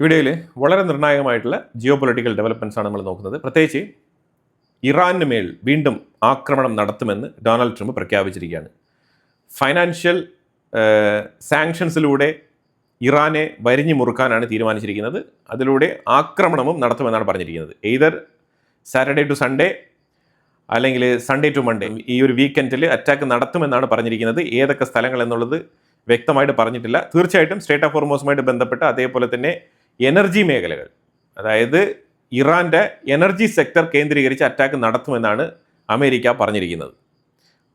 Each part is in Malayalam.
വീഡിയോയിൽ വളരെ നിർണായകമായിട്ടുള്ള ജിയോ പൊളിറ്റിക്കൽ ഡെവലപ്മെൻറ്റ്സ് ആണ് നമ്മൾ നോക്കുന്നത്. പ്രത്യേകിച്ച് ഇറാന് മേൽ വീണ്ടും ആക്രമണം നടത്തുമെന്ന് ഡൊണാൾഡ് ട്രംപ് പ്രഖ്യാപിച്ചിരിക്കുകയാണ്. ഫൈനാൻഷ്യൽ സാങ്ഷൻസിലൂടെ ഇറാനെ വരിഞ്ഞു മുറുക്കാനാണ് തീരുമാനിച്ചിരിക്കുന്നത്. അതിലൂടെ ആക്രമണവും നടത്തുമെന്നാണ് പറഞ്ഞിരിക്കുന്നത്. എയ്തർ സാറ്റർഡേ ടു സൺഡേ അല്ലെങ്കിൽ സൺഡേ ടു മൺഡേ, ഈ ഒരു വീക്കെൻഡിൽ അറ്റാക്ക് നടത്തുമെന്നാണ് പറഞ്ഞിരിക്കുന്നത്. ഏതൊക്കെ സ്ഥലങ്ങൾ എന്നുള്ളത് വ്യക്തമായിട്ട് പറഞ്ഞിട്ടില്ല. തീർച്ചയായിട്ടും സ്റ്റേറ്റ് ഓഫ് ഹോർമോസുമായിട്ട് ബന്ധപ്പെട്ട് അതേപോലെ തന്നെ എനർജി മേഖലകൾ, അതായത് ഇറാൻ്റെ എനർജി സെക്ടർ കേന്ദ്രീകരിച്ച് അറ്റാക്ക് നടത്തുമെന്നാണ് അമേരിക്ക പറഞ്ഞിരിക്കുന്നത്.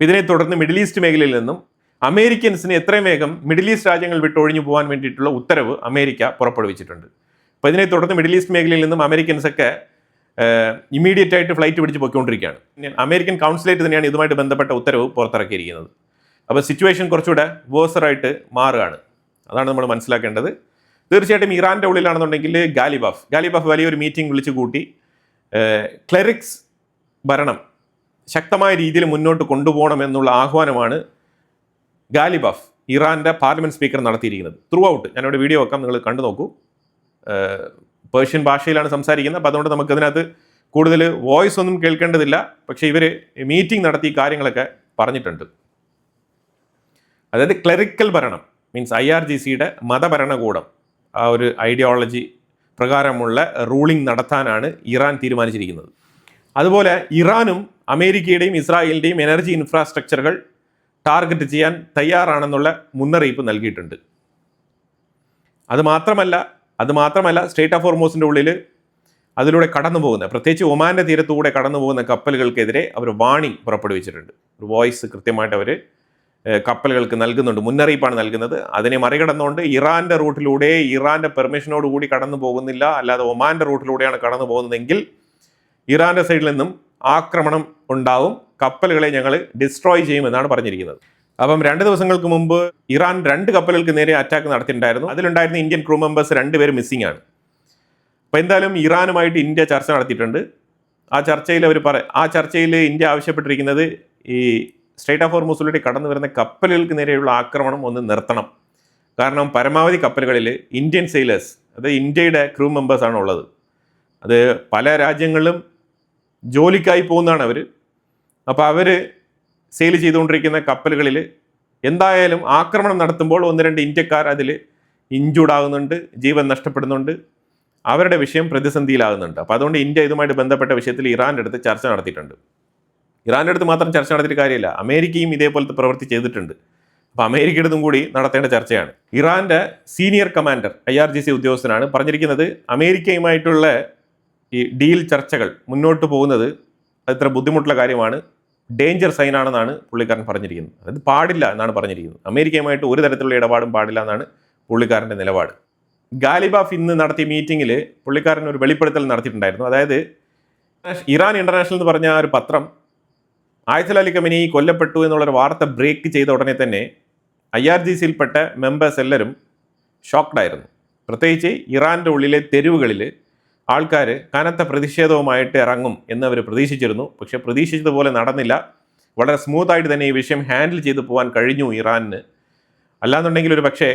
ഇതിനെ തുടർന്ന് മിഡിൽ ഈസ്റ്റ് മേഖലയിൽ നിന്നും അമേരിക്കൻസിന് എത്രയും വേഗം മിഡിൽ ഈസ്റ്റ് രാജ്യങ്ങൾ വിട്ടൊഴിഞ്ഞു പോകാൻ വേണ്ടിയിട്ടുള്ള ഉത്തരവ് അമേരിക്ക പുറപ്പെടുവിച്ചിട്ടുണ്ട്. അപ്പോൾ ഇതിനെ തുടർന്ന് മിഡിൽ ഈസ്റ്റ് മേഖലയിൽ നിന്നും അമേരിക്കൻസൊക്കെ ഇമ്മീഡിയറ്റ് ആയിട്ട് ഫ്ലൈറ്റ് പിടിച്ച് പൊയ്ക്കൊണ്ടിരിക്കുകയാണ്. അമേരിക്കൻ കൗൺസിലേറ്റ് തന്നെയാണ് ഇതുമായിട്ട് ബന്ധപ്പെട്ട ഉത്തരവ് പുറത്തിറക്കിയിരിക്കുന്നത്. അപ്പോൾ സിറ്റുവേഷൻ കുറച്ചുകൂടെ വേഴ്സറായിട്ട് മാറുകയാണ്. അതാണ് നമ്മൾ മനസ്സിലാക്കേണ്ടത്. തീർച്ചയായിട്ടും ഇറാൻ്റെ ഉള്ളിലാണെന്നുണ്ടെങ്കിൽ ഗാലിബാഫ് വലിയൊരു മീറ്റിംഗ് വിളിച്ചു കൂട്ടി ക്ലെറിക്സ് ഭരണം ശക്തമായ രീതിയിൽ മുന്നോട്ട് കൊണ്ടുപോകണമെന്നുള്ള ആഹ്വാനമാണ് ഗാലിബാഫ് ഇറാൻ്റെ പാർലമെൻറ്റ് സ്പീക്കർ നടത്തിയിരിക്കുന്നത്. ത്രൂ ഔട്ട് ഞാനിവിടെ വീഡിയോ വെക്കാം, നിങ്ങൾ കണ്ടു നോക്കൂ. പേർഷ്യൻ ഭാഷയിലാണ് സംസാരിക്കുന്നത്. അപ്പോൾ അതുകൊണ്ട് നമുക്കതിനകത്ത് കൂടുതൽ വോയിസ് ഒന്നും കേൾക്കേണ്ടതില്ല. പക്ഷേ ഇവർ മീറ്റിംഗ് നടത്തി കാര്യങ്ങളൊക്കെ പറഞ്ഞിട്ടുണ്ട്. അതായത് ക്ലെറിക്കൽ ഭരണം മീൻസ് IRGCയുടെ മതഭരണകൂടം, ആ ഒരു ഐഡിയോളജി പ്രകാരമുള്ള റൂളിംഗ് നടത്താനാണ് ഇറാൻ തീരുമാനിച്ചിരിക്കുന്നത്. അതുപോലെ ഇറാനും അമേരിക്കയുടെയും ഇസ്രായേലിൻ്റെയും എനർജി ഇൻഫ്രാസ്ട്രക്ചറുകൾ ടാർഗറ്റ് ചെയ്യാൻ തയ്യാറാണെന്നുള്ള മുന്നറിയിപ്പ് നൽകിയിട്ടുണ്ട്. അതുമാത്രമല്ല സ്റ്റേറ്റ് ഓഫ് ഹോർമോസിൻ്റെ ഉള്ളിൽ അതിലൂടെ കടന്നു പോകുന്ന, പ്രത്യേകിച്ച് ഒമാൻ്റെ തീരത്തൂടെ കടന്നു പോകുന്ന കപ്പലുകൾക്കെതിരെ അവർ വാണിംഗ് പുറപ്പെടുവിച്ചിട്ടുണ്ട്. ഒരു വോയിസ് കൃത്യമായിട്ട് അവർ കപ്പലുകൾക്ക് നൽകുന്നുണ്ട്, മുന്നറിയിപ്പാണ് നൽകുന്നത്. അതിനെ മറികടന്നുകൊണ്ട് ഇറാൻ്റെ റൂട്ടിലൂടെ ഇറാൻ്റെ പെർമിഷനോട് കൂടി കടന്നു പോകുന്നില്ല, അല്ലാതെ ഒമാൻ്റെ റൂട്ടിലൂടെയാണ് കടന്നു പോകുന്നതെങ്കിൽ ഇറാൻ്റെ സൈഡിൽ നിന്നും ആക്രമണം ഉണ്ടാവും, കപ്പലുകളെ ഞങ്ങൾ ഡിസ്ട്രോയ് ചെയ്യുമെന്നാണ് പറഞ്ഞിരിക്കുന്നത്. അപ്പം 2 ദിവസങ്ങൾക്ക് മുമ്പ് ഇറാൻ 2 കപ്പലുകൾക്ക് നേരെ അറ്റാക്ക് നടത്തിയിട്ടുണ്ടായിരുന്നു. അതിലുണ്ടായിരുന്ന ഇന്ത്യൻ ക്രൂ മെമ്പേഴ്സ് 2 പേര് മിസ്സിംഗ് ആണ്. അപ്പോൾ എന്തായാലും ഇറാനുമായിട്ട് ഇന്ത്യ ചർച്ച നടത്തിയിട്ടുണ്ട്. ആ ചർച്ചയിൽ ഇന്ത്യ ആവശ്യപ്പെട്ടിരിക്കുന്നത് ഈ സ്റ്റേറ്റ് ഓഫ് ഹോർമൂസിലൂടെ കടന്നു വരുന്ന കപ്പലുകൾക്ക് നേരെയുള്ള ആക്രമണം ഒന്ന് നിർത്തണം. കാരണം പരമാവധി കപ്പലുകളിൽ ഇന്ത്യൻ സെയിലേഴ്സ്, അതായത് ഇന്ത്യയുടെ ക്രൂ മെമ്പേഴ്സാണ് ഉള്ളത്. അത് പല രാജ്യങ്ങളിലും ജോലിക്കായി പോകുന്നതാണ് അവർ. അപ്പോൾ അവർ സെയിൽ ചെയ്തുകൊണ്ടിരിക്കുന്ന കപ്പലുകളിൽ എന്തായാലും ആക്രമണം നടത്തുമ്പോൾ 1-2 ഇന്ത്യക്കാർ അതിൽ ഇഞ്ചൂർഡ് ആകുന്നുണ്ട്, ജീവൻ നഷ്ടപ്പെടുന്നുണ്ട്, അവരുടെ വിഷയം പ്രതിസന്ധിയിലാകുന്നുണ്ട്. അപ്പോൾ അതുകൊണ്ട് ഇന്ത്യ ഇതുമായിട്ട് ബന്ധപ്പെട്ട വിഷയത്തിൽ ഇറാൻ്റെ അടുത്ത് ചർച്ച നടത്തിയിട്ടുണ്ട്. ഇറാൻ്റെ അടുത്ത് മാത്രം ചർച്ച നടത്തിയിട്ട് കാര്യമില്ല, അമേരിക്കയും ഇതേപോലത്തെ പ്രവൃത്തി ചെയ്തിട്ടുണ്ട്. അപ്പോൾ അമേരിക്കയുടേതും കൂടി നടത്തേണ്ട ചർച്ചയാണ്. ഇറാൻ്റെ സീനിയർ കമാൻഡർ IRGC ഉദ്യോഗസ്ഥനാണ് പറഞ്ഞിരിക്കുന്നത്, അമേരിക്കയുമായിട്ടുള്ള ഈ ഡീൽ ചർച്ചകൾ മുന്നോട്ട് പോകുന്നത് അത്ര ബുദ്ധിമുട്ടുള്ള കാര്യമാണ്, ഡേഞ്ചർ സൈൻ ആണെന്നാണ് പുള്ളിക്കാരൻ പറഞ്ഞിരിക്കുന്നത്. അത് പാടില്ല എന്നാണ് പറഞ്ഞിരിക്കുന്നത്. അമേരിക്കയുമായിട്ട് ഒരു തരത്തിലുള്ള ഇടപാടും പാടില്ല എന്നാണ് പുള്ളിക്കാരൻ്റെ നിലപാട്. ഗാലിബാഫ് ഇന്ന് നടത്തിയ മീറ്റിങ്ങിൽ പുള്ളിക്കാരൻ ഒരു വെളിപ്പെടുത്തൽ നടത്തിയിട്ടുണ്ടായിരുന്നു. അതായത് ഇറാൻ ഇൻ്റർനാഷണൽ എന്ന് പറഞ്ഞ ഒരു പത്രം ആയത്തുൽ അലി ഖമേനി കൊല്ലപ്പെട്ടു എന്നുള്ളൊരു വാർത്ത ബ്രേക്ക് ചെയ്ത ഉടനെ തന്നെ IRGCയിൽപ്പെട്ട മെമ്പേഴ്സ് എല്ലാവരും ഷോക്ക്ഡായിരുന്നു. പ്രത്യേകിച്ച് ഇറാൻ്റെ ഉള്ളിലെ തെരുവുകളിൽ ആൾക്കാർ കനത്ത പ്രതിഷേധവുമായിട്ട് ഇറങ്ങും എന്നവർ പ്രതീക്ഷിച്ചിരുന്നു. പക്ഷേ പ്രതീക്ഷിച്ചതുപോലെ നടന്നില്ല. വളരെ സ്മൂത്തായിട്ട് തന്നെ ഈ വിഷയം ഹാൻഡിൽ ചെയ്തു പോകാൻ കഴിഞ്ഞു ഇറാനിന്. അല്ലാന്നുണ്ടെങ്കിൽ ഒരു പക്ഷേ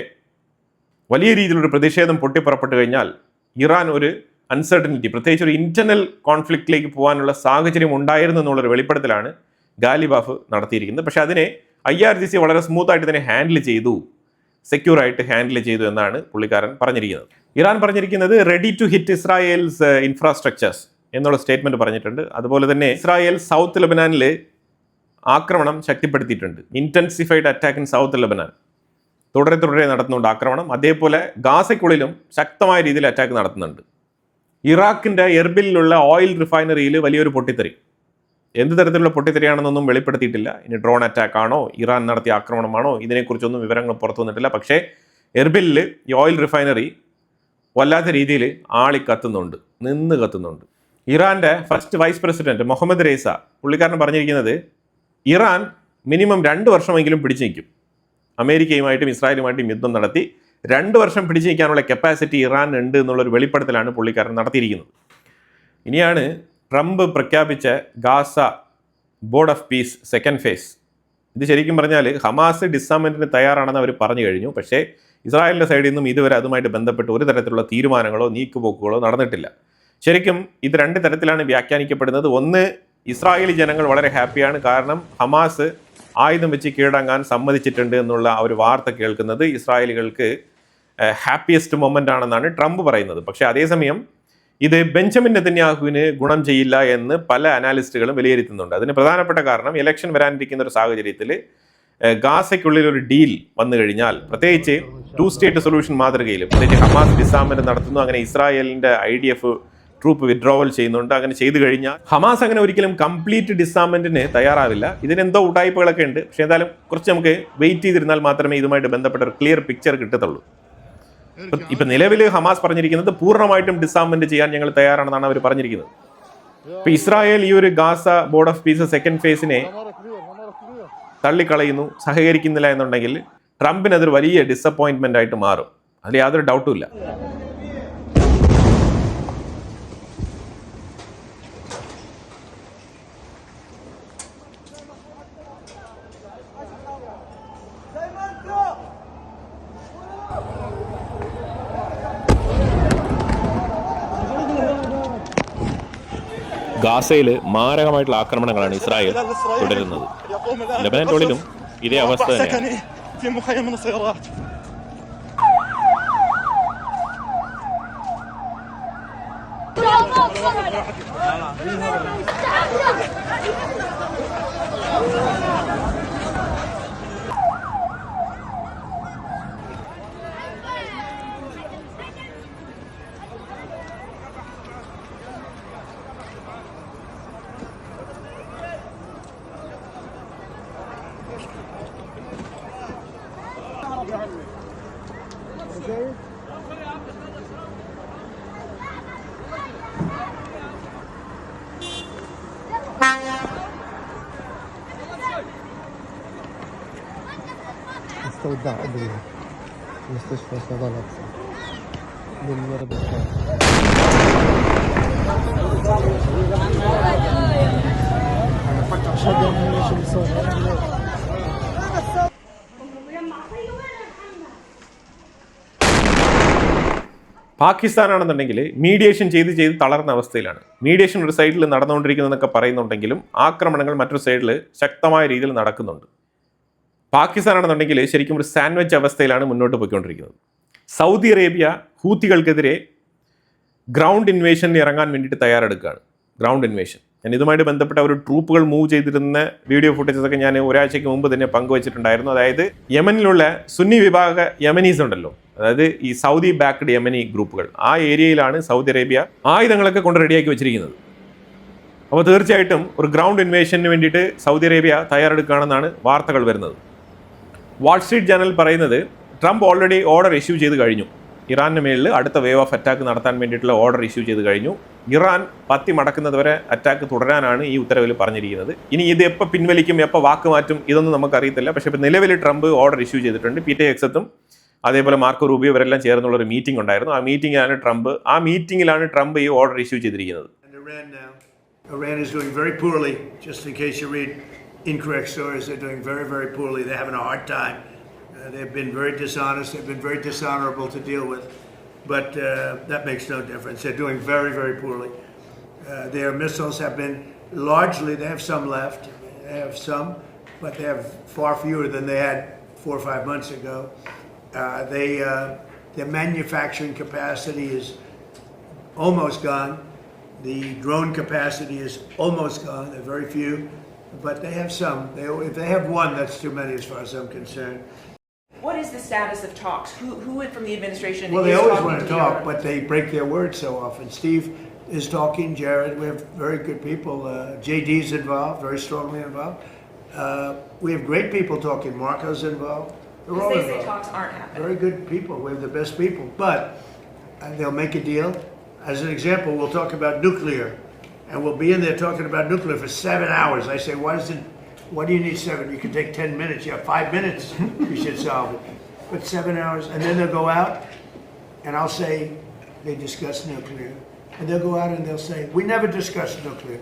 വലിയ രീതിയിലൊരു പ്രതിഷേധം പൊട്ടിപ്പുറപ്പെട്ട് കഴിഞ്ഞാൽ ഇറാൻ ഒരു അൺസർട്ടനിറ്റി, പ്രത്യേകിച്ച് ഒരു ഇന്റർണൽ കോൺഫ്ലിക്റ്റിലേക്ക് പോകാനുള്ള സാഹചര്യം ഉണ്ടായിരുന്നു എന്നുള്ളൊരു വെളിപ്പെടുത്തലാണ് ഗാലിബാഫ് നടത്തിയിരിക്കുന്നത്. പക്ഷേ അതിനെ IRGC വളരെ സ്മൂത്തായിട്ട് തന്നെ ഹാൻഡിൽ ചെയ്തു, സെക്യൂറായിട്ട് ഹാൻഡിൽ ചെയ്തു എന്നാണ് പുള്ളിക്കാരൻ പറഞ്ഞിരിക്കുന്നത്. ഇറാൻ പറഞ്ഞിരിക്കുന്നത് ready to hit Israel's infrastructures എന്നുള്ള സ്റ്റേറ്റ്മെൻറ്റ് പറഞ്ഞിട്ടുണ്ട്. അതുപോലെ തന്നെ ഇസ്രായേൽ സൗത്ത് ലെബനാനിൽ ആക്രമണം ശക്തിപ്പെടുത്തിയിട്ടുണ്ട്. Intensified attack in south Lebanon തുടരെ നടത്തുന്നുണ്ട് ആക്രമണം. അതേപോലെ ഗാസയ്ക്കുള്ളിലും ശക്തമായ രീതിയിൽ അറ്റാക്ക് നടത്തുന്നുണ്ട്. ഇറാഖിൻ്റെ എർബിലുള്ള ഓയിൽ റിഫൈനറിയിൽ വലിയൊരു പൊട്ടിത്തെറി, എന്ത് തരത്തിലുള്ള പൊട്ടിത്തെറിയാണെന്നൊന്നും വെളിപ്പെടുത്തിയിട്ടില്ല. ഇനി ഡ്രോൺ അറ്റാക്കാണോ, ഇറാൻ നടത്തിയ ആക്രമണമാണോ, ഇതിനെക്കുറിച്ചൊന്നും വിവരങ്ങൾ പുറത്തു വന്നിട്ടില്ല. പക്ഷേ എർബിലിൽ ഈ ഓയിൽ റിഫൈനറി വല്ലാത്ത രീതിയിൽ നിന്ന് കത്തുന്നുണ്ട്. ഇറാൻ്റെ ഫസ്റ്റ് വൈസ് പ്രസിഡന്റ് മുഹമ്മദ് റേസ പുള്ളിക്കാരൻ പറഞ്ഞിരിക്കുന്നത് ഇറാൻ മിനിമം 2 വർഷമെങ്കിലും പിടിച്ചു നിൽക്കും. അമേരിക്കയുമായിട്ടും ഇസ്രായേലുമായിട്ടും യുദ്ധം നടത്തി 2 വർഷം പിടിച്ചു നിൽക്കാനുള്ള കപ്പാസിറ്റി ഇറാൻ ഉണ്ട് എന്നുള്ളൊരു വെളിപ്പെടുത്തലാണ് പുള്ളിക്കാരൻ നടത്തിയിരിക്കുന്നത്. ഇനിയാണ് ട്രംപ് പ്രഖ്യാപിച്ച Gaza board of peace second phase. ഇത് ശരിക്കും പറഞ്ഞാൽ ഹമാസ് ഡിസാമെൻറ്റിന് തയ്യാറാണെന്ന് അവർ പറഞ്ഞു കഴിഞ്ഞു. പക്ഷേ ഇസ്രായേലിൻ്റെ സൈഡിൽ നിന്നും ഇതുവരെ അതുമായിട്ട് ബന്ധപ്പെട്ട് ഒരു തരത്തിലുള്ള തീരുമാനങ്ങളോ നീക്കുപോക്കുകളോ നടന്നിട്ടില്ല. ശരിക്കും ഇത് രണ്ട് തരത്തിലാണ് വ്യാഖ്യാനിക്കപ്പെടുന്നത്. ഒന്ന്, ഇസ്രായേലി ജനങ്ങൾ വളരെ ഹാപ്പിയാണ്, കാരണം ഹമാസ് ആയുധം വെച്ച് കീഴടങ്ങാൻ സമ്മതിച്ചിട്ടുണ്ട് എന്നുള്ള ഒരു വാർത്ത കേൾക്കുന്നത് ഇസ്രായേലികൾക്ക് ഹാപ്പിയസ്റ്റ് മൊമെൻ്റ് ആണെന്നാണ് ട്രംപ് പറയുന്നത്. പക്ഷേ അതേസമയം ഇത് ബെഞ്ചമിൻ നെതന്യാഹുവിന് ഗുണം ചെയ്യില്ല എന്ന് പല അനാലിസ്റ്റുകളും വിലയിരുത്തുന്നുണ്ട്. അതിന് പ്രധാനപ്പെട്ട കാരണം ഇലക്ഷൻ വരാനിരിക്കുന്ന ഒരു സാഹചര്യത്തിൽ ഗാസയ്ക്കുള്ളിൽ ഒരു ഡീൽ വന്നു കഴിഞ്ഞാൽ, പ്രത്യേകിച്ച് 2 സ്റ്റേറ്റ് സൊല്യൂഷൻ മാതൃകയിൽ പ്രത്യേകിച്ച് ഹമാസ് ഡിസാർമെന്റ് നടത്തുന്നു, അങ്ങനെ ഇസ്രായേലിൻ്റെ IDF ട്രൂപ്പ് വിഡ്രോവൽ ചെയ്യുന്നുണ്ട്. അങ്ങനെ ചെയ്തു കഴിഞ്ഞാൽ ഹമാസ് അങ്ങനെ ഒരിക്കലും കംപ്ലീറ്റ് ഡിസാർമെന്റിന് തയ്യാറാവില്ല. ഇതിനെന്തോ ഉടായ്പകളൊക്കെ ഉണ്ട്. പക്ഷേ എന്തായാലും കുറച്ച് നമുക്ക് വെയിറ്റ് ചെയ്തിരുന്നാൽ മാത്രമേ ഇതുമായിട്ട് ബന്ധപ്പെട്ട ഒരു ക്ലിയർ പിക്ചർ കിട്ടത്തുള്ളൂ. ഇപ്പൊ നിലവിൽ ഹമാസ് പറഞ്ഞിരിക്കുന്നത് പൂർണ്ണമായിട്ടും ഡിസാർമെന്റ് ചെയ്യാൻ ഞങ്ങൾ തയ്യാറാണെന്നാണ് അവർ പറഞ്ഞിരിക്കുന്നത്. ഇപ്പൊ ഇസ്രായേൽ ഈ ഒരു Gaza board of peace second ഫേസിനെ തള്ളിക്കളയുന്നു, സഹകരിക്കുന്നില്ല എന്നുണ്ടെങ്കിൽ ട്രംപിന് അതൊരു വലിയ ഡിസപ്പോയിന്റ്മെന്റ് ആയിട്ട് മാറും. അതിൽ യാതൊരു ഡൗട്ടും ഇല്ല. ഗാസയിൽ മാരകമായിട്ടുള്ള ആക്രമണങ്ങളാണ് ഇസ്രായേൽ തുടരുന്നത്. ലെബനനിലും ഇതേ അവസ്ഥ തന്നെയാണ്. استودع ابني مستشفى صيدلة بالورد الشام. انا فكر شد من ايش اللي صار. പാകിസ്ഥാനാണെന്നുണ്ടെങ്കിൽ മീഡിയേഷൻ ചെയ്ത് തളർന്ന അവസ്ഥയിലാണ്. മീഡിയേഷൻ ഒരു സൈഡിൽ നടന്നുകൊണ്ടിരിക്കുന്നതെന്നൊക്കെ പറയുന്നുണ്ടെങ്കിലും ആക്രമണങ്ങൾ മറ്റൊരു സൈഡിൽ ശക്തമായ രീതിയിൽ നടക്കുന്നുണ്ട്. പാകിസ്ഥാനാണെന്നുണ്ടെങ്കിൽ ശരിക്കും ഒരു സാൻഡ്വിച്ച് അവസ്ഥയിലാണ് മുന്നോട്ട് പോയിക്കൊണ്ടിരിക്കുന്നത്. സൗദി അറേബ്യ ഹൂത്തികൾക്കെതിരെ ഗ്രൗണ്ട് ഇൻവേഷനിൽ ഇറങ്ങാൻ വേണ്ടിയിട്ട് തയ്യാറെടുക്കുകയാണ്. ഗ്രൗണ്ട് ഇൻവേഷൻ, ഞാൻ ഇതുമായിട്ട് ബന്ധപ്പെട്ട ഒരു ട്രൂപ്പുകൾ മൂവ് ചെയ്തിരുന്ന വീഡിയോ ഫുട്ടേജസൊക്കെ ഞാൻ ഒരാഴ്ചയ്ക്ക് മുമ്പ് തന്നെ പങ്കുവച്ചിട്ടുണ്ടായിരുന്നു. അതായത് യമനിലുള്ള സുന്നി വിഭാഗ യമനീസ് ഉണ്ടല്ലോ, അതായത് ഈ സൗദി ബാക്ക്ഡ് യമനി ഗ്രൂപ്പുകൾ, ആ ഏരിയയിലാണ് സൗദി അറേബ്യ ആയുധങ്ങളൊക്കെ കൊണ്ട് റെഡിയാക്കി വെച്ചിരിക്കുന്നത്. അപ്പോൾ തീർച്ചയായിട്ടും ഒരു ഗ്രൗണ്ട് ഇൻവേഷന് വേണ്ടിയിട്ട് സൗദി അറേബ്യ തയ്യാറെടുക്കുകയാണെന്നാണ് വാർത്തകൾ വരുന്നത്. വാൾസ്ട്രീറ്റ് ജേർണൽ പറയുന്നത് ട്രംപ് ഓൾറെഡി ഓർഡർ ഇഷ്യൂ ചെയ്ത് കഴിഞ്ഞു. ഇറാന് മേളിൽ അടുത്ത വേവ് ഓഫ് അറ്റാക്ക് നടത്താൻ വേണ്ടിയിട്ടുള്ള ഓർഡർ ഇഷ്യൂ ചെയ്ത് കഴിഞ്ഞു. ഇറാൻ പത്തി മടക്കുന്നതുവരെ അറ്റാക്ക് തുടരാനാണ് ഈ ഉത്തരവിൽ പറഞ്ഞിരിക്കുന്നത്. ഇനി ഇത് എപ്പോൾ പിൻവലിക്കും, എപ്പോൾ വാക്ക് മാറ്റും, ഇതൊന്നും നമുക്കറിയത്തില്ല. പക്ഷേ ഇപ്പോൾ നിലവിൽ ട്രംപ് ഓർഡർ ഇഷ്യൂ ചെയ്തിട്ടുണ്ട്. പീറ്റർ ഹെക്സത്തും അതേപോലെ മാർക്കോ റൂബിയോ ഇവരെല്ലാം ചേർന്നുള്ളൊരു മീറ്റിംഗ് ഉണ്ടായിരുന്നു. ആ മീറ്റിംഗിലാണ് ട്രംപ് ഈ ഓർഡർ ഇഷ്യൂ ചെയ്തിരിക്കുന്നത്. Iran is doing very poorly, just in case you read incorrect stories. They're doing very, very poorly. They're having a hard time. They've been very dishonest. They've been very dishonorable to deal with. But that makes no difference. They're doing very, very poorly. Their missiles have been largely, they have some left. They have some, but they have far fewer than they had 4 or 5 months ago. Their manufacturing capacity is almost gone. The drone capacity is almost gone. There are very few, but they have some. If they have one, that's too many as far as I'm concerned. What is the status of talks? Who from the administration Well, they always want to talk, but they break their word so often. Steve is talking, Jared. We have very good people. JD's involved, very strongly involved. We have great people talking. Marco's involved. They're all involved. They say talks aren't happening. Very good people. We have the best people, but they'll make a deal. As an example, we'll talk about nuclear, and we'll be in there talking about nuclear for 7 hours. I say, why do you need 7? You can take 10 minutes. You have 5 minutes. You should solve it. But 7 hours, and then they'll go out, and I'll say they discussed nuclear, and they'll go out and they'll say, we never discussed nuclear.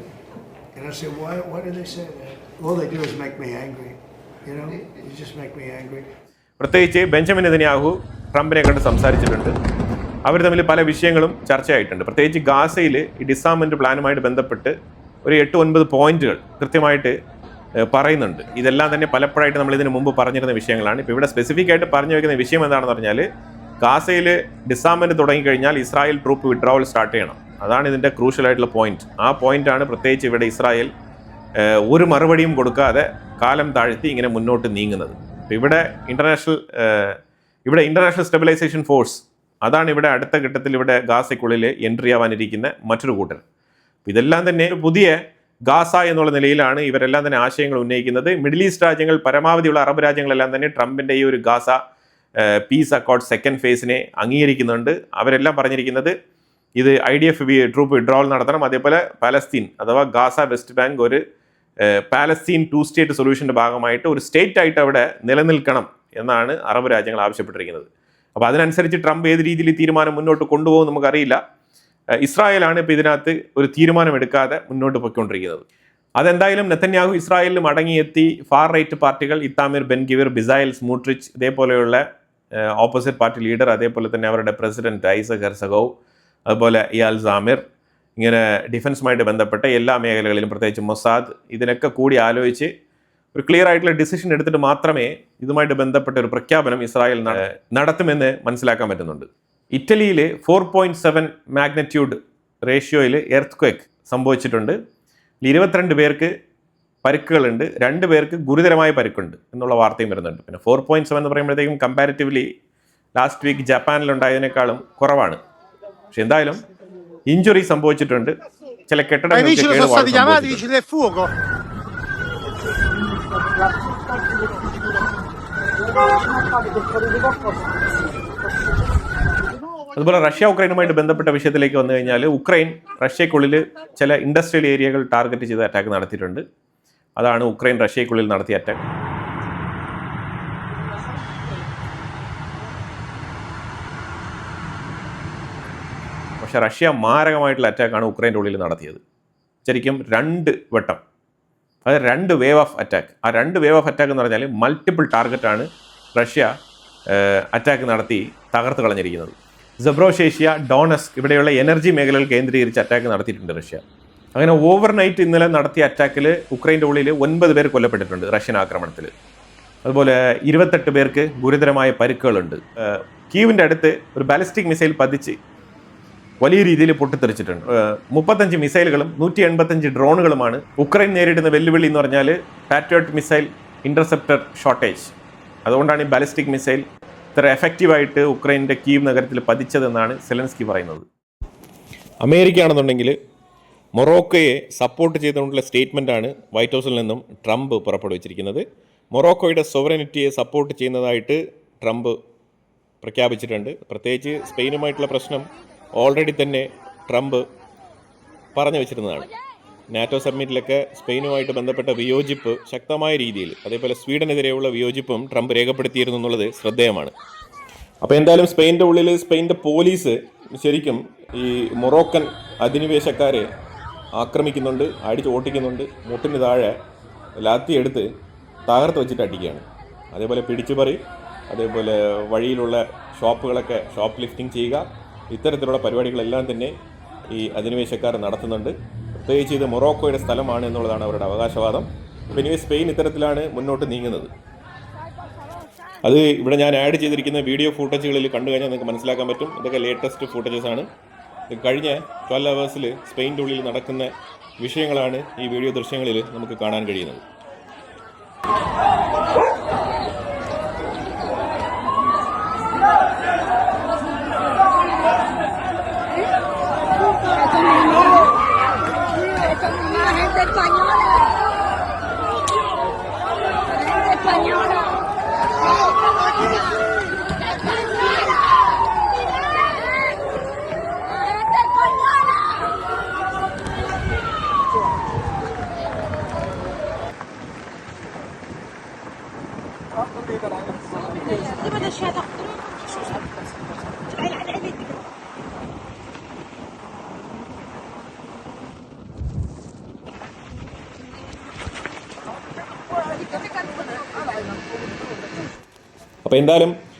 And I say, why do they say that? All they do is make me angry. You know, you just make me angry. പ്രത്യേകിച്ച് ബെഞ്ചമിൻ നെതന്യാഹു ട്രംപിനെ കണ്ട് സംസാരിച്ചിട്ടുണ്ട്. അവർ തമ്മിൽ പല വിഷയങ്ങളും ചർച്ചയായിട്ടുണ്ട്. പ്രത്യേകിച്ച് ഗാസയിൽ ഈ ഡിസാർമെൻ്റ് പ്ലാനുമായിട്ട് ബന്ധപ്പെട്ട് ഒരു 8-9 പോയിന്റുകൾ കൃത്യമായിട്ട് പറയുന്നുണ്ട്. ഇതെല്ലാം തന്നെ പലപ്പോഴായിട്ട് നമ്മൾ ഇതിന് മുമ്പ് പറഞ്ഞിരുന്ന വിഷയങ്ങളാണ്. ഇപ്പോൾ ഇവിടെ സ്പെസിഫിക് ആയിട്ട് പറഞ്ഞു വയ്ക്കുന്ന വിഷയം എന്താണെന്ന് പറഞ്ഞാൽ, ഗാസയിൽ ഡിസാർമെൻ്റ് തുടങ്ങിക്കഴിഞ്ഞാൽ ഇസ്രായേൽ ട്രൂപ്പ് വിഡ്രോവൽ സ്റ്റാർട്ട് ചെയ്യണം. അതാണ് ഇതിൻ്റെ ക്രൂഷ്യലായിട്ടുള്ള പോയിന്റ്. ആ പോയിന്റാണ് പ്രത്യേകിച്ച് ഇവിടെ ഇസ്രായേൽ ഒരു മറുപടിയും കൊടുക്കാതെ കാലം താഴ്ത്തി ഇങ്ങനെ മുന്നോട്ട് നീങ്ങുന്നത്. ഇവിടെ ഇന്റർനാഷണൽ സ്റ്റെബിലൈസേഷൻ ഫോഴ്സ്, അതാണ് ഇവിടെ അടുത്ത ഘട്ടത്തിൽ ഇവിടെ ഗാസയ്ക്കുള്ളിൽ എൻട്രി ആവാനിരിക്കുന്ന മറ്റൊരു കൂട്ടർ. ഇതെല്ലാം തന്നെ ഒരു പുതിയ ഗാസ എന്നുള്ള നിലയിലാണ് ഇവരെല്ലാം തന്നെ ആശയങ്ങൾ ഉന്നയിക്കുന്നത്. മിഡിൽ ഈസ്റ്റ് രാജ്യങ്ങൾ, പരമാവധിയുള്ള അറബ് രാജ്യങ്ങളെല്ലാം തന്നെ ട്രംപിൻ്റെ ഈ ഒരു ഗാസ പീസ് അക്കോർഡ് സെക്കൻഡ് ഫേസിനെ അംഗീകരിക്കുന്നുണ്ട്. അവരെല്ലാം പറഞ്ഞിരിക്കുന്നത് ഇത് IDF ട്രൂപ്പ് വിഡ്രോവൽ നടത്തണം, അതേപോലെ പാലസ്തീൻ അഥവാ ഗാസ വെസ്റ്റ് ബാങ്ക് ഒരു പാലസ്തീൻ 2 സ്റ്റേറ്റ് സൊല്യൂഷൻ്റെ ഭാഗമായിട്ട് ഒരു സ്റ്റേറ്റ് ആയിട്ട് അവിടെ നിലനിൽക്കണം എന്നാണ് അറബ് രാജ്യങ്ങൾ ആവശ്യപ്പെട്ടിരിക്കുന്നത്. അപ്പോൾ അതിനനുസരിച്ച് ട്രംപ് ഏത് രീതിയിൽ തീരുമാനം മുന്നോട്ട് കൊണ്ടുപോകും നമുക്കറിയില്ല. ഇസ്രായേലാണ് ഇപ്പോൾ ഇതിനകത്ത് ഒരു തീരുമാനം എടുക്കാതെ മുന്നോട്ട് പോയിക്കൊണ്ടിരിക്കുന്നത്. അതെന്തായാലും നെതന്യാഹു ഇസ്രായേലിൽ മടങ്ങിയെത്തി ഫാർ റൈറ്റ് പാർട്ടികൾ ഇത്താമിർ ബെൻ ഗിവിർ, ബിസായൽ സ്മൂട്രിച്ച്, ഇതേപോലെയുള്ള ഓപ്പോസിറ്റ് പാർട്ടി ലീഡർ, അതേപോലെ തന്നെ അവരുടെ പ്രസിഡന്റ് ഐസക് ഹെർസഗോവ്, അതുപോലെ ഇയാൽ സാമിർ, ഇങ്ങനെ ഡിഫൻസുമായിട്ട് ബന്ധപ്പെട്ട എല്ലാ മേഖലകളിലും പ്രത്യേകിച്ച് മൊസാദ്, ഇതിനൊക്കെ കൂടി ആലോചിച്ച് ഒരു ക്ലിയർ ആയിട്ടുള്ള ഡിസിഷൻ എടുത്തിട്ട് മാത്രമേ ഇതുമായിട്ട് ബന്ധപ്പെട്ട ഒരു പ്രഖ്യാപനം ഇസ്രായേൽ നടത്തുമെന്ന് മനസ്സിലാക്കാൻ പറ്റുന്നുണ്ട്. ഇറ്റലിയിൽ 4.7 മാഗ്നിറ്റ്യൂഡ് റേഷ്യോയിൽ എർത്ത് ക്വേക്ക് സംഭവിച്ചിട്ടുണ്ട്. 22 പേർക്ക് പരിക്കുകളുണ്ട്, 2 പേർക്ക് ഗുരുതരമായ പരിക്കുണ്ട് എന്നുള്ള വാർത്തയും വരുന്നുണ്ട്. പിന്നെ 4.7 എന്ന് പറയുമ്പോഴത്തേക്കും കമ്പാരിറ്റീവ്ലി ലാസ്റ്റ് വീക്ക് ജപ്പാനിലുണ്ടായതിനേക്കാളും കുറവാണ്. പക്ഷെ എന്തായാലും ഇഞ്ചുറി സംഭവിച്ചിട്ടുണ്ട്. ചില കെട്ടിടങ്ങൾ അതുപോലെ റഷ്യ ഉക്രൈനുമായിട്ട് ബന്ധപ്പെട്ട വിഷയത്തിലേക്ക് വന്നു കഴിഞ്ഞാൽ, ഉക്രൈൻ റഷ്യക്കുള്ളിൽ ചില ഇൻഡസ്ട്രിയൽ ഏരിയകൾ ടാർഗറ്റ് ചെയ്ത് അറ്റാക്ക് നടത്തിയിട്ടുണ്ട്. അതാണ് ഉക്രൈൻ റഷ്യക്കുള്ളിൽ നടത്തിയ അറ്റാക്ക്. പക്ഷേ റഷ്യ മാരകമായിട്ടുള്ള അറ്റാക്കാണ് ഉക്രൈൻ്റെ ഉള്ളിൽ നടത്തിയത്. ശരിക്കും 2 വട്ടം, അതായത് 2 വേവ് ഓഫ് അറ്റാക്ക്. ആ 2 വേവ് ഓഫ് അറ്റാക്ക് എന്ന് പറഞ്ഞാൽ മൾട്ടിപ്പിൾ ടാർഗറ്റാണ് റഷ്യ അറ്റാക്ക് നടത്തി തകർത്ത് കളഞ്ഞിരിക്കുന്നത്. സബ്രോഷേഷ്യ, ഡോണസ്ക്, ഇവിടെയുള്ള എനർജി മേഖലകൾ കേന്ദ്രീകരിച്ച് അറ്റാക്ക് നടത്തിയിട്ടുണ്ട് റഷ്യ. അങ്ങനെ ഓവർനൈറ്റ് ഇന്നലെ നടത്തിയ അറ്റാക്കിൽ ഉക്രൈൻ്റെ ഉള്ളിൽ 9 പേർ കൊല്ലപ്പെട്ടിട്ടുണ്ട് റഷ്യൻ ആക്രമണത്തിൽ. അതുപോലെ 28 പേർക്ക് ഗുരുതരമായ പരിക്കുകളുണ്ട്. കീവിൻ്റെ അടുത്ത് ഒരു ബാലിസ്റ്റിക് മിസൈൽ പതിച്ച് വലിയ രീതിയിൽ പൊട്ടിത്തെറിച്ചിട്ടുണ്ട്. 35 മിസൈലുകളും 185 ഡ്രോണുകളുമാണ്. ഉക്രൈൻ നേരിടുന്ന വെല്ലുവിളി എന്ന് പറഞ്ഞാൽ പാട്രിയോട്ട് മിസൈൽ ഇന്റർസെപ്റ്റർ ഷോർട്ടേജ്. അതുകൊണ്ടാണ് ഈ ബാലിസ്റ്റിക് മിസൈൽ ഇത്ര എഫക്റ്റീവായിട്ട് ഉക്രൈൻ്റെ കീവ് നഗരത്തിൽ പതിച്ചതെന്നാണ് സെലൻസ്കി പറയുന്നത്. അമേരിക്ക ആണെന്നുണ്ടെങ്കിൽ മൊറോക്കോയെ സപ്പോർട്ട് ചെയ്തുകൊണ്ടുള്ള സ്റ്റേറ്റ്മെൻറ്റാണ് വൈറ്റ് ഹൗസിൽ നിന്നും ട്രംപ് പുറപ്പെടുവിച്ചിരിക്കുന്നത്. മൊറോക്കോയുടെ സോവറനിറ്റിയെ സപ്പോർട്ട് ചെയ്യുന്നതായിട്ട് ട്രംപ് പ്രഖ്യാപിച്ചിട്ടുണ്ട്. പ്രത്യേകിച്ച് സ്പെയിനുമായിട്ടുള്ള പ്രശ്നം ഓൾറെഡി തന്നെ ട്രംപ് പറഞ്ഞു വെച്ചിരുന്നതാണ്. നാറ്റോ സമ്മിറ്റിലൊക്കെ സ്പെയിനുമായിട്ട് ബന്ധപ്പെട്ട വിയോജിപ്പ് ശക്തമായ രീതിയിൽ, അതേപോലെ സ്വീഡനെതിരെയുള്ള വിയോജിപ്പും ട്രംപ് രേഖപ്പെടുത്തിയിരുന്നു എന്നുള്ളത് ശ്രദ്ധേയമാണ്. അപ്പോൾ എന്തായാലും സ്പെയിൻ്റെ ഉള്ളിൽ സ്പെയിൻ്റെ പോലീസ് ശരിക്കും ഈ മൊറോക്കൻ അധിനിവേശക്കാരെ ആക്രമിക്കുന്നുണ്ട്, അടിച്ച് ഓട്ടിക്കുന്നുണ്ട്, മുട്ടിന് താഴെ ലാത്തി എടുത്ത് തകർത്ത് വെച്ചിട്ട് അടിക്കുകയാണ്. അതേപോലെ പിടിച്ചുപറി, അതേപോലെ വഴിയിലുള്ള ഷോപ്പുകളൊക്കെ ഷോപ്പ് ലിഫ്റ്റിംഗ് ചെയ്യുക, ഇത്തരത്തിലുള്ള പരിപാടികളെല്ലാം തന്നെ ഈ അധിനിവേശക്കാർ നടത്തുന്നുണ്ട്. പ്രത്യേകിച്ച് ഇത് മൊറോക്കോയുടെ സ്ഥലമാണ് എന്നുള്ളതാണ് അവരുടെ അവകാശവാദം. അപ്പോൾ ഇനി സ്പെയിൻ ഇത്തരത്തിലാണ് മുന്നോട്ട് നീങ്ങുന്നത്. അത് ഇവിടെ ഞാൻ ആഡ് ചെയ്തിരിക്കുന്ന വീഡിയോ ഫൂട്ടേജുകളിൽ കണ്ടു കഴിഞ്ഞാൽ നിങ്ങൾക്ക് മനസ്സിലാക്കാൻ പറ്റും. ഇതൊക്കെ ലേറ്റസ്റ്റ് ഫൂട്ടേജസ് ആണ്. കഴിഞ്ഞ 12 അവേഴ്സിൽ സ്പെയിൻ്റെ ഉള്ളിൽ നടക്കുന്ന വിഷയങ്ങളാണ് ഈ വീഡിയോ ദൃശ്യങ്ങളിൽ നമുക്ക് കാണാൻ കഴിയുന്നത്. അപ്പോൾ എന്തായാലും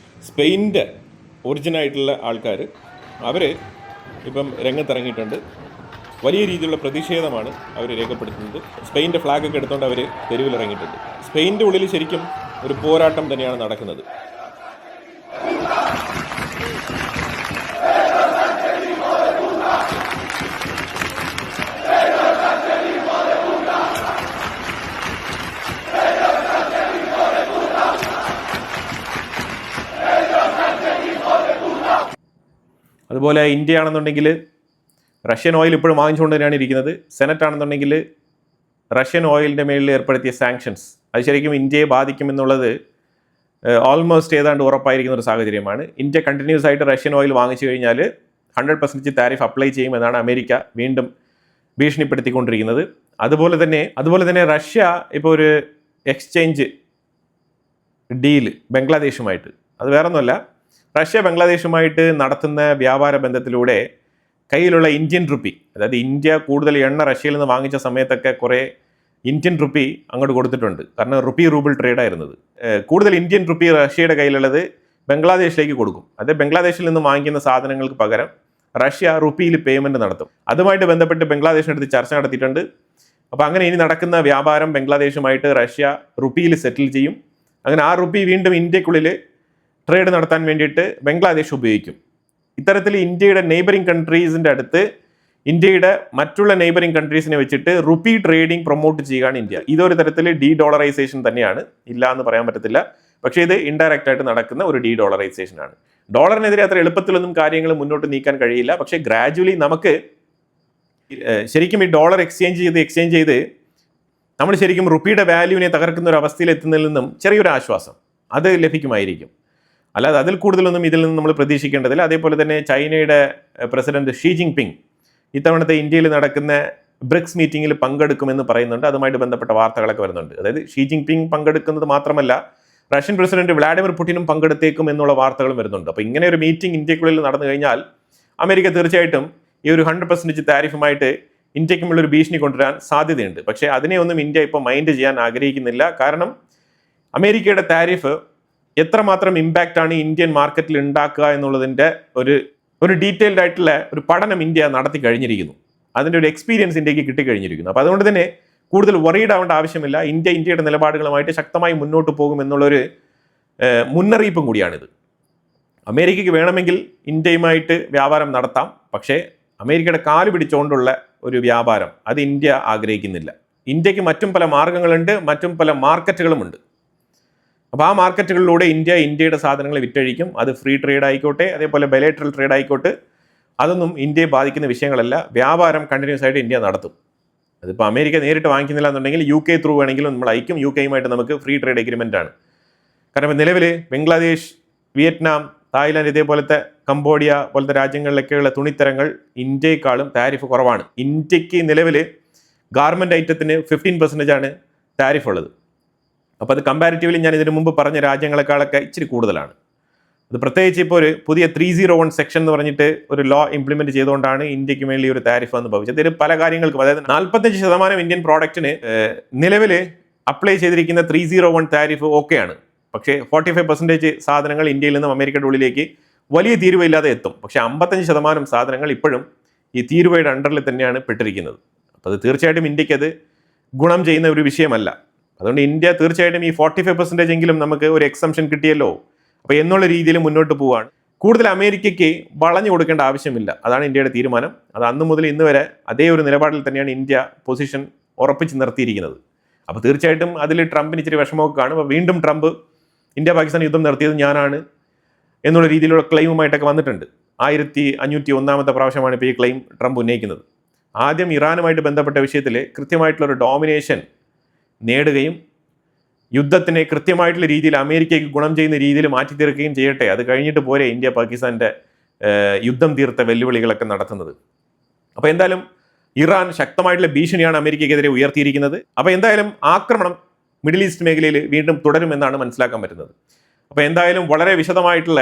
സ്പെയിൻ്റെ ഒറിജിനായിട്ടുള്ള ആൾക്കാർ അവർ ഇപ്പം രംഗത്തിറങ്ങിയിട്ടുണ്ട്. വലിയ രീതിയിലുള്ള പ്രതിഷേധമാണ് അവർ രേഖപ്പെടുത്തുന്നത്. സ്പെയിൻ്റെ ഫ്ലാഗൊക്കെ എടുത്തുകൊണ്ട് അവർ തെരുവിലിറങ്ങിയിട്ടുണ്ട്. സ്പെയിൻ്റെ ഉള്ളിൽ ശരിക്കും ഒരു പോരാട്ടം തന്നെയാണ് നടക്കുന്നത്. അതുപോലെ ഇന്ത്യ ആണെന്നുണ്ടെങ്കിൽ റഷ്യൻ ഓയിൽ ഇപ്പോഴും വാങ്ങിച്ചുകൊണ്ട് തന്നെയാണ് ഇരിക്കുന്നത്. സെനറ്റ് ആണെന്നുണ്ടെങ്കിൽ റഷ്യൻ ഓയിലിൻ്റെ മേളിൽ ഏർപ്പെടുത്തിയ സാങ്ഷൻസ് അത് ശരിക്കും ഇന്ത്യയെ ബാധിക്കുമെന്നുള്ളത് ഓൾമോസ്റ്റ് ഏതാണ്ട് ഉറപ്പായിരിക്കുന്ന ഒരു സാഹചര്യമാണ്. ഇന്ത്യ കണ്ടിന്യൂസ് ആയിട്ട് റഷ്യൻ ഓയിൽ വാങ്ങിച്ചു കഴിഞ്ഞാൽ 100% താരിഫ് അപ്ലൈ ചെയ്യുമെന്നാണ് അമേരിക്ക വീണ്ടും ഭീഷണിപ്പെടുത്തിക്കൊണ്ടിരിക്കുന്നത്. അതുപോലെ തന്നെ റഷ്യ ഇപ്പോൾ ഒരു എക്സ്ചേഞ്ച് ഡീല് ബംഗ്ലാദേശുമായിട്ട്, അത് വേറൊന്നുമല്ല, റഷ്യ ബംഗ്ലാദേശുമായിട്ട് നടത്തുന്ന വ്യാപാര ബന്ധത്തിലൂടെ കയ്യിലുള്ള ഇന്ത്യൻ റുപ്പി, അതായത് ഇന്ത്യ കൂടുതൽ എണ്ണ റഷ്യയിൽ നിന്ന് വാങ്ങിച്ച സമയത്തൊക്കെ കുറേ ഇന്ത്യൻ റുപ്പി അങ്ങോട്ട് കൊടുത്തിട്ടുണ്ട്. കാരണം റൂബിൾ ട്രേഡായിരുന്നത്. കൂടുതൽ ഇന്ത്യൻ റുപ്പി റഷ്യയുടെ കയ്യിലുള്ളത് ബംഗ്ലാദേശിലേക്ക് കൊടുക്കും. അത് ബംഗ്ലാദേശിൽ നിന്ന് വാങ്ങിക്കുന്ന സാധനങ്ങൾക്ക് പകരം റഷ്യ റുപ്പിയിൽ പേയ്മെൻറ്റ് നടത്തും. അതുമായിട്ട് ബന്ധപ്പെട്ട് ബംഗ്ലാദേശിനടുത്ത് ചർച്ച നടത്തിയിട്ടുണ്ട്. അപ്പോൾ അങ്ങനെ ഇനി നടക്കുന്ന വ്യാപാരം ബംഗ്ലാദേശുമായിട്ട് റഷ്യ റുപ്പിയിൽ സെറ്റിൽ ചെയ്യും. അങ്ങനെ ആ റുപ്പി വീണ്ടും ഇന്ത്യക്കുള്ളിൽ ട്രേഡ് നടത്താൻ വേണ്ടിയിട്ട് ബംഗ്ലാദേശ് ഉപയോഗിക്കും. ഇത്തരത്തിൽ ഇന്ത്യയുടെ നെയ്ബറിംഗ് കൺട്രീസിൻ്റെ അടുത്ത് ഇന്ത്യയുടെ മറ്റുള്ള നെയ്ബറിംഗ് കൺട്രീസിനെ വെച്ചിട്ട് റുപ്പി ട്രേഡിംഗ് പ്രൊമോട്ട് ചെയ്യുകയാണ് ഇന്ത്യ. ഇതൊരു തരത്തിൽ ഡോളറൈസേഷൻ തന്നെയാണ്, ഇല്ല എന്ന് പറയാൻ പറ്റത്തില്ല. പക്ഷേ ഇത് ഇൻഡയറക്റ്റ് ആയിട്ട് നടക്കുന്ന ഒരു ഡോളറൈസേഷനാണ്. ഡോളറിനെതിരെ അത്ര എളുപ്പത്തിലൊന്നും കാര്യങ്ങൾ മുന്നോട്ട് നീക്കാൻ കഴിയില്ല. പക്ഷേ ഗ്രാജുവലി നമുക്ക് ശരിക്കും ഈ ഡോളർ എക്സ്ചേഞ്ച് ചെയ്ത് നമ്മൾ ശരിക്കും റുപ്പിയുടെ വാല്യൂവിനെ തകർക്കുന്ന ഒരു അവസ്ഥയിൽ എത്തുന്നതിൽ നിന്നും ചെറിയൊരു ആശ്വാസം അത് ലഭിക്കുമായിരിക്കും. അല്ലാതെ അതിൽ കൂടുതലൊന്നും ഇതിൽ നിന്ന് നമ്മൾ പ്രതീക്ഷിക്കേണ്ടതില്ല. അതേപോലെ തന്നെ ചൈനയുടെ പ്രസിഡന്റ് ഷീ ജിൻപിങ് ഇത്തവണത്തെ ഇന്ത്യയിൽ നടക്കുന്ന ബ്രിക്സ് മീറ്റിങ്ങിൽ പങ്കെടുക്കുമെന്ന് പറയുന്നുണ്ട്. അതുമായിട്ട് ബന്ധപ്പെട്ട വാർത്തകളൊക്കെ വരുന്നുണ്ട്. അതായത് ഷീ ജിൻപിങ് പങ്കെടുക്കുന്നത് മാത്രമല്ല, റഷ്യൻ പ്രസിഡന്റ് വ്ളാഡിമിർ പുടിനും പങ്കെടുത്തേക്കും എന്നുള്ള വാർത്തകളും വരുന്നുണ്ട്. അപ്പോൾ ഇങ്ങനെ ഒരു മീറ്റിംഗ് ഇന്ത്യക്കുള്ളിൽ നടന്നു കഴിഞ്ഞാൽ അമേരിക്ക തീർച്ചയായിട്ടും ഈ ഒരു 100% താരിഫുമായിട്ട് ഇന്ത്യക്കുമുള്ളൊരു ഭീഷണി കൊണ്ടുവരാൻ സാധ്യതയുണ്ട്. പക്ഷേ അതിനെയൊന്നും ഇന്ത്യ ഇപ്പോൾ മൈൻഡ് ചെയ്യാൻ ആഗ്രഹിക്കുന്നില്ല. കാരണം അമേരിക്കയുടെ താരിഫ് എത്രമാത്രം ഇമ്പാക്റ്റ് ആണ് ഇന്ത്യൻ മാർക്കറ്റിൽ ഉണ്ടാക്കുക എന്നുള്ളതിൻ്റെ ഒരു ഡീറ്റെയിൽഡ് ആയിട്ടുള്ള ഒരു പഠനം ഇന്ത്യ നടത്തി കഴിഞ്ഞിരിക്കുന്നു. അതിൻ്റെ ഒരു എക്സ്പീരിയൻസ് ഇന്ത്യക്ക് കിട്ടിക്കഴിഞ്ഞിരിക്കുന്നു. അപ്പോൾ അതുകൊണ്ട് തന്നെ കൂടുതൽ വറീഡ് ആവേണ്ട ആവശ്യമില്ല. ഇന്ത്യയുടെ നിലപാടുകളുമായിട്ട് ശക്തമായി മുന്നോട്ട് പോകും എന്നുള്ളൊരു മുന്നറിയിപ്പും കൂടിയാണിത്. അമേരിക്കയ്ക്ക് വേണമെങ്കിൽ ഇന്ത്യയുമായിട്ട് വ്യാപാരം നടത്താം. പക്ഷേ അമേരിക്കയുടെ കാല് പിടിച്ചുകൊണ്ടുള്ള ഒരു വ്യാപാരം അത് ഇന്ത്യ ആഗ്രഹിക്കുന്നില്ല. ഇന്ത്യക്ക് മറ്റും പല മാർഗങ്ങളുണ്ട്, മറ്റും പല മാർക്കറ്റുകളുമുണ്ട്. അപ്പോൾ ആ മാർക്കറ്റുകളിലൂടെ ഇന്ത്യയുടെ സാധനങ്ങൾ വിറ്റഴിക്കും. അത് ഫ്രീ ട്രേഡ് ആയിക്കോട്ടെ, അതേപോലെ ബൈലേറ്ററൽ ട്രേഡ് ആയിക്കോട്ടെ, അതൊന്നും ഇന്ത്യയെ ബാധിക്കുന്ന വിഷയങ്ങളല്ല. വ്യാപാരം കണ്ടിന്യൂസ് ആയിട്ട് ഇന്ത്യ നടത്തും. അതിപ്പോൾ അമേരിക്ക നേരിട്ട് വാങ്ങിക്കുന്നില്ല എന്നുണ്ടെങ്കിൽ UK ത്രൂ വേണമെങ്കിലും നമ്മൾ അയക്കും. UK-യുമായിട്ട് നമുക്ക് ഫ്രീ ട്രേഡ് എഗ്രിമെൻ്റ് ആണ്. കാരണം നിലവിൽ ബംഗ്ലാദേശ്, വിയറ്റ്നാം, തായ്ലാൻഡ്, ഇതേപോലത്തെ കംബോഡിയ പോലത്തെ രാജ്യങ്ങളിലൊക്കെയുള്ള തുണിത്തരങ്ങൾ ഇന്ത്യയെക്കാളും താരിഫ് കുറവാണ്. ഇന്ത്യക്ക് നിലവിൽ ഗാർമെൻറ്റ് ഐറ്റത്തിന് 15% ആണ് താരിഫ് ഉള്ളത്. അപ്പോൾ അത് കമ്പാരിറ്റീവ്ലി ഞാൻ ഇതിനു മുമ്പ് പറഞ്ഞ രാജ്യങ്ങളെക്കാളൊക്കെ ഇച്ചിരി കൂടുതലാണ്. അത് പ്രത്യേകിച്ച് ഇപ്പോൾ ഒരു പുതിയ 301 സെക്ഷൻ എന്ന് പറഞ്ഞിട്ട് ഒരു ലോ ഇംപ്ലിമെൻറ്റ് ചെയ്തുകൊണ്ടാണ് ഇന്ത്യക്ക് മേളിൽ ഒരു താരിഫ് എന്ന് ഭവിച്ചത്. ഇതിൽ പല കാര്യങ്ങൾക്കും, അതായത് 45% ഇന്ത്യൻ പ്രോഡക്റ്റിന് നിലവിൽ അപ്ലൈ ചെയ്തിരിക്കുന്ന 301 താരിഫ് ഓക്കെയാണ്. പക്ഷേ 45% സാധനങ്ങൾ ഇന്ത്യയിൽ നിന്നും അമേരിക്കയുടെ ഉള്ളിലേക്ക് വലിയ തീരുവയില്ലാതെ എത്തും. പക്ഷേ 55% സാധനങ്ങൾ ഇപ്പോഴും ഈ തീരുവയുടെ അണ്ടറിൽ തന്നെയാണ് പെട്ടിരിക്കുന്നത്. അപ്പോൾ അത് തീർച്ചയായിട്ടും ഇന്ത്യക്ക് അത് ഗുണം ചെയ്യുന്ന ഒരു വിഷയമല്ല. അതുകൊണ്ട് ഇന്ത്യ തീർച്ചയായിട്ടും ഈ 45% എങ്കിലും നമുക്ക് ഒരു എക്സംഷൻ കിട്ടിയല്ലോ അപ്പോൾ എന്നുള്ള രീതിയിൽ മുന്നോട്ട് പോവുകയാണ്. കൂടുതൽ അമേരിക്കയ്ക്ക് വളഞ്ഞു കൊടുക്കേണ്ട ആവശ്യമില്ല. അതാണ് ഇന്ത്യയുടെ തീരുമാനം. അത് അന്ന് മുതൽ ഇന്ന് വരെ അതേ ഒരു നിലപാടിൽ തന്നെയാണ് ഇന്ത്യ പൊസിഷൻ ഉറപ്പിച്ച് നിർത്തിയിരിക്കുന്നത്. അപ്പോൾ തീർച്ചയായിട്ടും അതിൽ ട്രംപിന് ഇച്ചിരി വിഷമമൊക്കെ കാണും. അപ്പോൾ വീണ്ടും ട്രംപ് ഇന്ത്യ പാകിസ്ഥാൻ യുദ്ധം നടത്തിയത് ഞാനാണ് എന്നുള്ള രീതിയിലുള്ള ക്ലെയിമുമായിട്ടൊക്കെ വന്നിട്ടുണ്ട്. 1501 പ്രാവശ്യമാണ് ഇപ്പോൾ ഈ ക്ലെയിം ട്രംപ് ഉന്നയിക്കുന്നത്. ആദ്യം ഇറാനുമായിട്ട് ബന്ധപ്പെട്ട വിഷയത്തിൽ കൃത്യമായിട്ടുള്ളൊരു ഡോമിനേഷൻ നേടുകയും യുദ്ധത്തിനെ കൃത്യമായിട്ടുള്ള രീതിയിൽ അമേരിക്കയ്ക്ക് ഗുണം ചെയ്യുന്ന രീതിയിൽ മാറ്റി തീർക്കുകയും ചെയ്യട്ടെ. അത് കഴിഞ്ഞിട്ട് പോരെ ഇന്ത്യ പാകിസ്ഥാൻ്റെ യുദ്ധം തീർത്ത വെല്ലുവിളികളൊക്കെ നടത്തുന്നത്. അപ്പോൾ എന്തായാലും ഇറാൻ ശക്തമായിട്ടുള്ള ഭീഷണിയാണ് അമേരിക്കയ്ക്കെതിരെ ഉയർത്തിയിരിക്കുന്നത്. അപ്പോൾ എന്തായാലും ആക്രമണം മിഡിൽ ഈസ്റ്റ് മേഖലയിൽ വീണ്ടും തുടരുമെന്നാണ് മനസ്സിലാക്കാൻ പറ്റുന്നത്. അപ്പോൾ എന്തായാലും വളരെ വിശദമായിട്ടുള്ള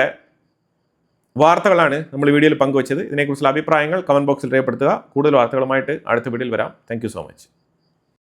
വാർത്തകളാണ് നമ്മൾ വീഡിയോയിൽ പങ്കുവച്ചത്. ഇതിനെക്കുറിച്ചുള്ള അഭിപ്രായങ്ങൾ കമൻറ്റ് ബോക്സിൽ രേഖപ്പെടുത്തുക. കൂടുതൽ വാർത്തകളുമായിട്ട് അടുത്ത വീഡിയോയിൽ വരാം. Thank you so much.